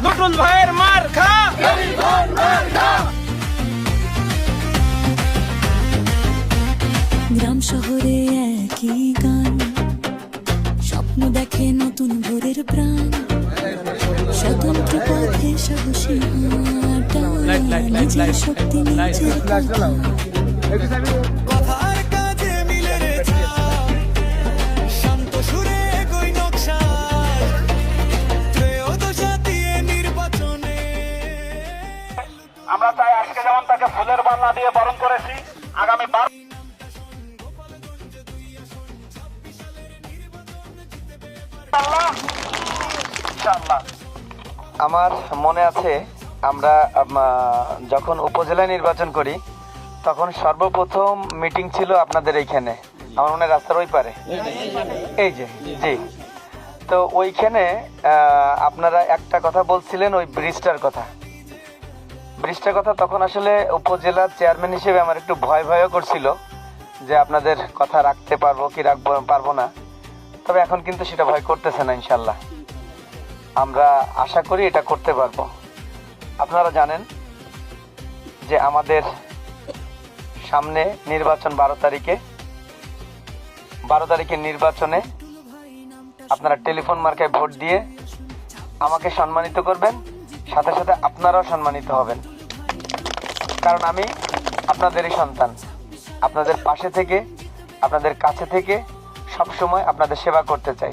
নতুন ভাইয়ের মার খা। গ্রাম শহরে একই গান, স্বপ্ন দেখে নতুন ভোরের প্রাণ, স্বতন্ত্র পথে সাহসী হাঁটা, নিজের শক্তি নিজের কথা। কথার কাজে মিলে রে ছাপ, শান্ত সুরে কই নকশা, ত্রয়োদশা দিয়ে নির্বাচনে। আমরা তাই আজকে যেমন তাকে ফুলের মালা দিয়ে বরণ করেছি, আগামী আমার মনে আছে আমরা যখন উপজেলা নির্বাচন করি তখন সর্বপ্রথম মিটিং ছিল আপনাদের এইখানে, আমার মনে হয় রাস্তার ওই পারে, এই যে জি। তো ওইখানে আপনারা একটা কথা বলছিলেন, ওই ব্রিজটার কথা। তখন আসলে উপজেলার চেয়ারম্যান হিসেবে আমার একটু ভয়ও করছিল যে আপনাদের কথা রাখতে পারবো কি পারবো না। তবে এখন কিন্তু সেটা ভয় করতেছে না, ইনশাল্লাহ আমরা আশা করি এটা করতে পারবো। আপনারা জানেন যে আমাদের সামনে নির্বাচন 12 তারিখে নির্বাচনে আপনারা টেলিফোন মার্কায় ভোট দিয়ে আমাকে সম্মানিত করবেন, সাথে সাথে আপনারাও সম্মানিত হবেন। কারণ আমি আপনাদেরই সন্তান, আপনাদের পাশে থেকে, আপনাদের কাছে থেকে সবসময় আপনাদের সেবা করতে চাই।